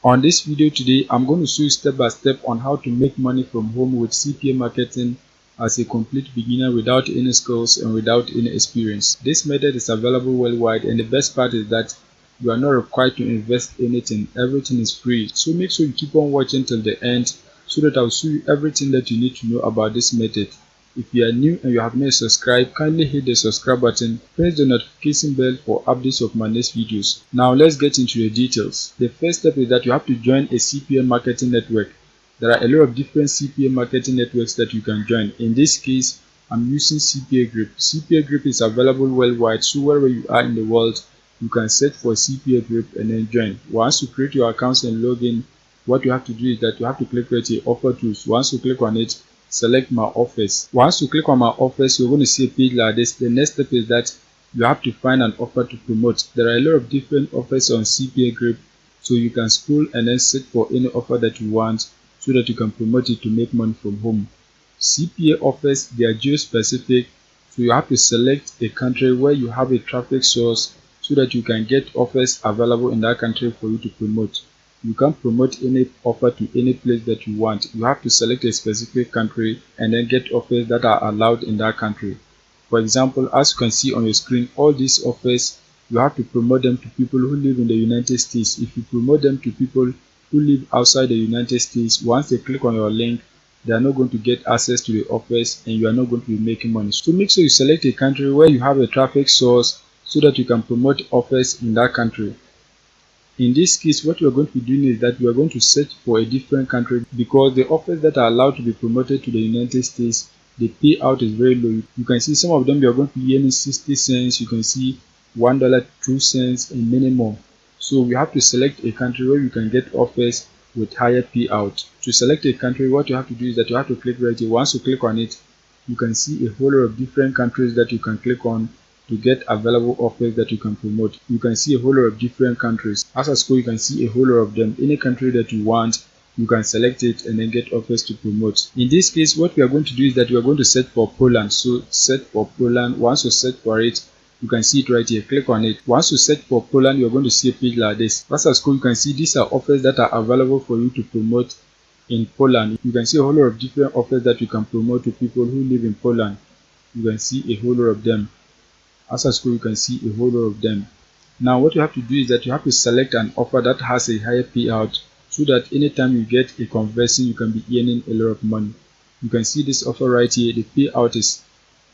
On this video today, I'm going to show you step by step on how to make money from home with CPA marketing as a complete beginner without any skills and without any experience. This method is available worldwide, and the best part is that you are not required to invest anything. Everything is free. So make sure you keep on watching till the end so that I'll show you everything that you need to know about this method. If you are new and you have not subscribed, kindly hit the subscribe button, press the notification bell for updates of my next videos. Now let's get into the details. The first step is that you have to join a CPA marketing network. There are a lot of different CPA marketing networks that you can join. In this case, I'm using CPA Group. CPA Group is available worldwide, so wherever you are in the world, you can search for CPA Group and then join. Once you create your accounts and log in, what you have to do is that you have to click create offer tools. Once you click on it, select my offers. Once you click on my offers, you're going to see a page like this. The next step is that you have to find an offer to promote. There are a lot of different offers on CPA Group, so you can scroll and then search for any offer that you want so that you can promote it to make money from home. CPA offers, they are geo-specific, so you have to select a country where you have a traffic source so that you can get offers available in that country for you to promote. You can't promote any offer to any place that you want. You have to select a specific country and then get offers that are allowed in that country. For example, as you can see on your screen, all these offers, you have to promote them to people who live in the United States. If you promote them to people who live outside the United States, once they click on your link, they are not going to get access to the offers and you are not going to be making money. So make sure you select a country where you have a traffic source so that you can promote offers in that country. In this case, what we are going to be doing is that we are going to search for a different country because the offers that are allowed to be promoted to the United States, the payout is very low. You can see some of them you are going to be earning 60 cents, you can see $1, 2 cents, and many more. So we have to select a country where you can get offers with higher payout. To select a country, what you have to do is that you have to click right here. Once you click on it, you can see a whole lot of different countries that you can click on to get available offers that you can promote. You can see a whole lot of different countries. As I scroll, you can see a whole lot of them. Any country that you want, you can select it and then get offers to promote. In this case, what we are going to do is that we are going to search for Poland. So search for Poland. Once you search for it, you can see it right here. Click on it. Once you search for Poland, you're going to see a page like this. As I scroll, you can see these are offers that are available for you to promote in Poland. You can see a whole lot of different offers that you can promote to people who live in Poland. You can see a whole lot of them. As I scroll, you can see a whole lot of them. Now what you have to do is that you have to select an offer that has a higher payout so that anytime you get a conversion, you can be earning a lot of money. You can see this offer right here. The payout is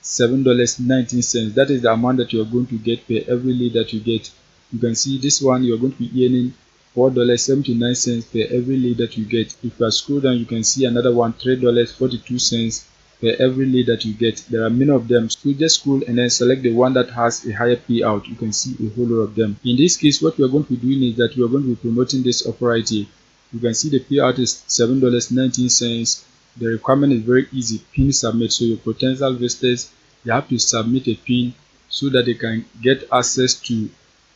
$7.19. That is the amount that you are going to get per every lead that you get. You can see this one, you are going to be earning $4.79 per every lead that you get. If you scroll down, you can see another one, $3.42 per every lead that you get. There are many of them, so just scroll and then select the one that has a higher payout. You can see a whole lot of them. In this case, what we are going to be doing is that we are going to be promoting this offer right here. You can see the payout is $7.19. The requirement is very easy: pin submit. So your potential visitors, they have to submit a pin so that they can get access to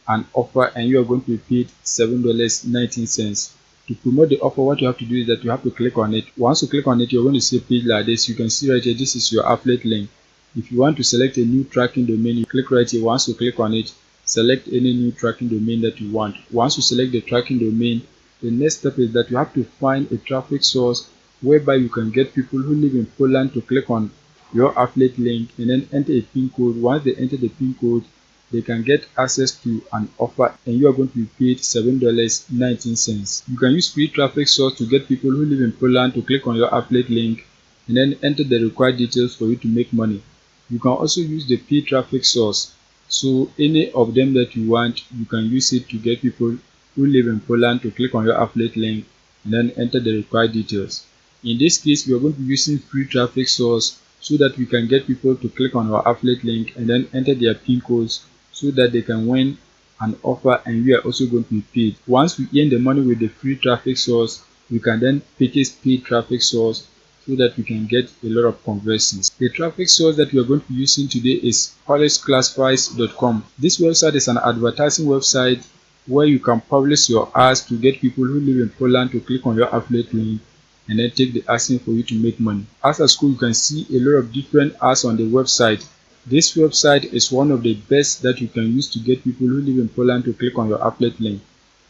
an offer, and you are going to be paid $7.19. To promote the offer, what you have to do is that you have to click on it. Once you click on it, you're going to see a page like this. You can see right here, this is your affiliate link. If you want to select a new tracking domain, you click right here. Once you click on it, select any new tracking domain that you want. Once you select the tracking domain, the next step is that you have to find a traffic source whereby you can get people who live in Poland to click on your affiliate link and then enter a pin code. Once they enter the pin code, they can get access to an offer and you are going to be paid $7.19. You can use free traffic source to get people who live in Poland to click on your affiliate link and then enter the required details for you to make money. You can also use the paid traffic source. So any of them that you want, you can use it to get people who live in Poland to click on your affiliate link and then enter the required details. In this case, we are going to be using free traffic source so that we can get people to click on our affiliate link and then enter their pin codes so that they can win an offer and we are also going to be paid. Once we earn the money with the free traffic source, we can then purchase paid traffic source so that we can get a lot of conversions. The traffic source that we are going to be using today is collegeclassifieds.com. This website is an advertising website where you can publish your ads to get people who live in Poland to click on your affiliate link and then take the action for you to make money. As a school, you can see a lot of different ads on the website. This website is one of the best that you can use to get people who live in Poland to click on your affiliate link.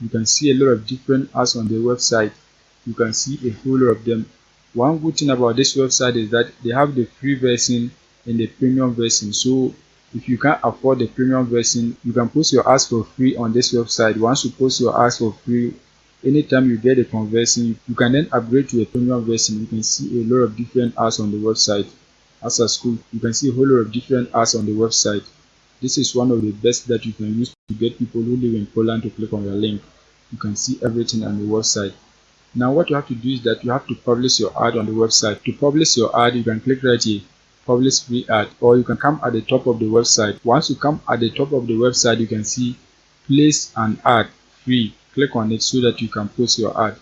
You can see a lot of different ads on the website. You can see a whole lot of them. One good thing about this website is that they have the free version and the premium version. So if you can't afford the premium version, you can post your ads for free on this website. Once you post your ads for free, anytime you get a conversion, you can then upgrade to a premium version. You can see a lot of different ads on the website. As a school, you can see a whole lot of different ads on the website. This is one of the best that you can use to get people who live in Poland to click on your link. You can see everything on the website. Now what you have to do is that you have to publish your ad on the website. To publish your ad, you can click right here, publish free ad, or you can come at the top of the website. Once you come at the top of the website, you can see place an ad free. Click on it so that you can post your ad.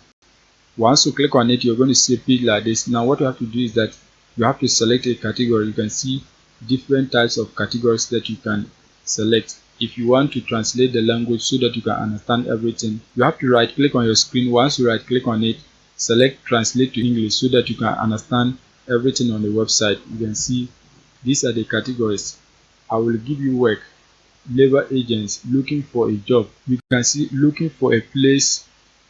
Once you click on it, you're going to see a page like this. Now what you have to do is that you have to select a category. You can see different types of categories that you can select. If you want to translate the language so that you can understand everything, you have to right click on your screen. Once you right click on it, select translate to English so that you can understand everything on the website. You can see these are the categories. I will give you work, labor agents, looking for a job. You can see looking for a place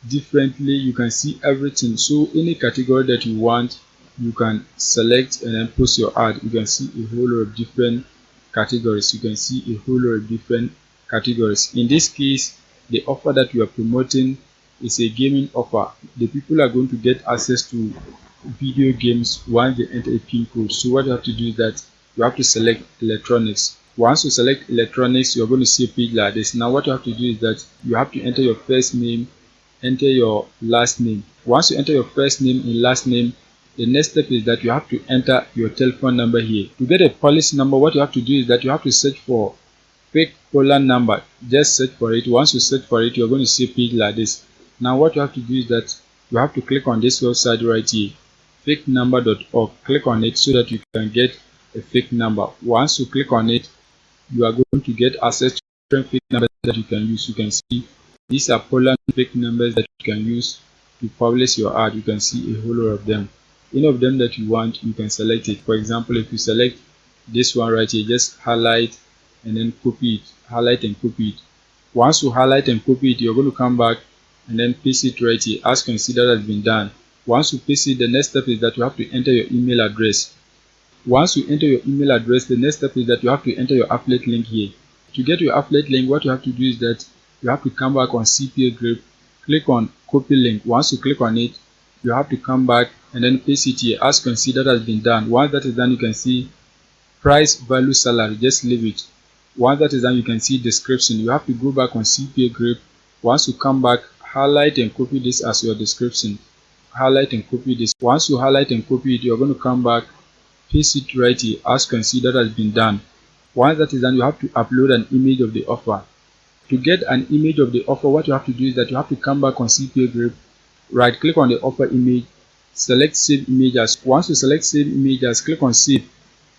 differently. You can see everything. So any category that you want, you can select and then post your ad. You can see a whole lot of different categories. You can see a whole lot of different categories. In this case, the offer that we are promoting is a gaming offer. The people are going to get access to video games once they enter a PIN code. So what you have to do is that you have to select electronics. Once you select electronics, you're going to see a page like this. Now what you have to do is that you have to enter your first name, enter your last name. Once you enter your first name and last name, the next step is that you have to enter your telephone number here. To get a policy number, what you have to do is that you have to search for fake Poland number. Just search for it. Once you search for it, you're going to see a page like this. Now what you have to do is that you have to click on this website right here, fakenumber.org. Click on it so that you can get a fake number. Once you click on it, you are going to get access to different fake numbers that you can use. You can see these are Poland fake numbers that you can use to publish your ad. You can see a whole lot of them. Any of them that you want, you can select it. For example, if you select this one right here, just highlight and then copy it. Highlight and copy it. Once you highlight and copy it, you're going to come back and then paste it right here as considered has been done. Once you paste it, the next step is that you have to enter your email address. Once you enter your email address, the next step is that you have to enter your affiliate link here. To get your affiliate link, what you have to do is that you have to come back on CPA group, click on copy link. Once you click on it, you have to come back and then paste it here as considered has been done. Once that is done, you can see price, value, salary. Just leave it. Once that is done, you can see description. You have to go back on CPA group. Once you come back, highlight and copy this as your description. Highlight and copy this. Once you highlight and copy it, you're going to come back, paste it right here as considered has been done. Once that is done, you have to upload an image of the offer. To get an image of the offer, what you have to do is that you have to come back on CPA group, right click on the offer image, select save image as. Once you select save image as, click on save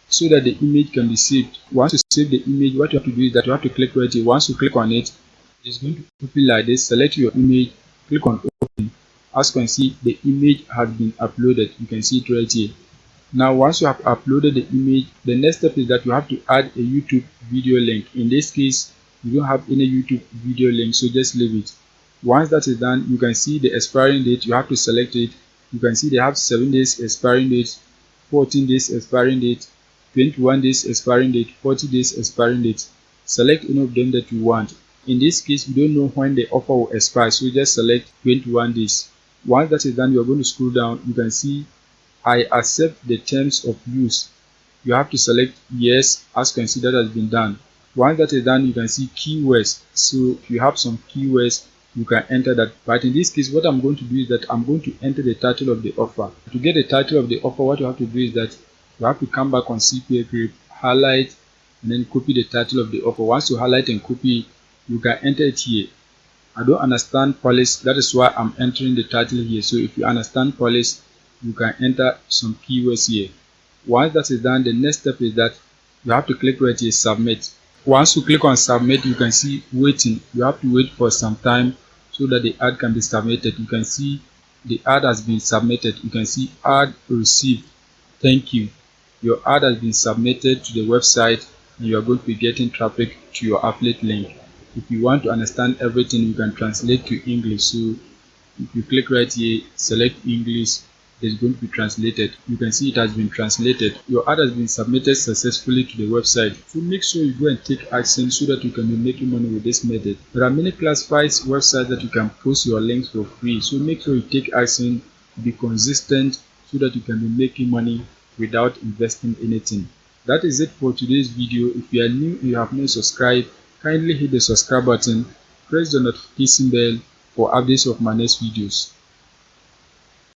so that the image can be saved. Once you save the image, what you have to do is that you have to click right here. Once you click on it, it's going to open like this. Select your image, click on open. As you can see, the image has been uploaded. You can see it right here. Now once you have uploaded the image, the next step is that you have to add a YouTube video link. In this case, you don't have any YouTube video link, so just leave it. Once that is done, you can see the expiring date. You have to select it. You can see they have 7 days expiring date, 14 days expiring date, 21 days expiring date, 40 days expiring date. Select any of them that you want. In this case, we don't know when the offer will expire, so just select 21 days. Once that is done, you are going to scroll down. You can see I accept the terms of use. You have to select yes as considered has been done. Once that is done, you can see keywords. So if you have some keywords, you can enter that. But in this case, what I'm going to do is that I'm going to enter the title of the offer. To get the title of the offer, what you have to do is that you have to come back on CPA group, highlight, and then copy the title of the offer. Once you highlight and copy, you can enter it here. I don't understand Polish, that is why I'm entering the title here. So if you understand Polish, you can enter some keywords here. Once that is done, the next step is that you have to click right here, submit. Once you click on submit, you can see waiting. You have to wait for some time so that the ad can be submitted. You can see the ad has been submitted. You can see ad received. Thank you. Your ad has been submitted to the website and you are going to be getting traffic to your affiliate link. If you want to understand everything, you can translate to English. So if you click right here, select English, it's going to be translated. You can see it has been translated. Your ad has been submitted successfully to the website. So make sure you go and take action so that you can be making money with this method. There are many classified websites that you can post your links for free. So make sure you take action, be consistent so that you can be making money without investing anything. That is it for today's video. If you are new and you have not subscribed, kindly hit the subscribe button, press the notification bell for updates of my next videos.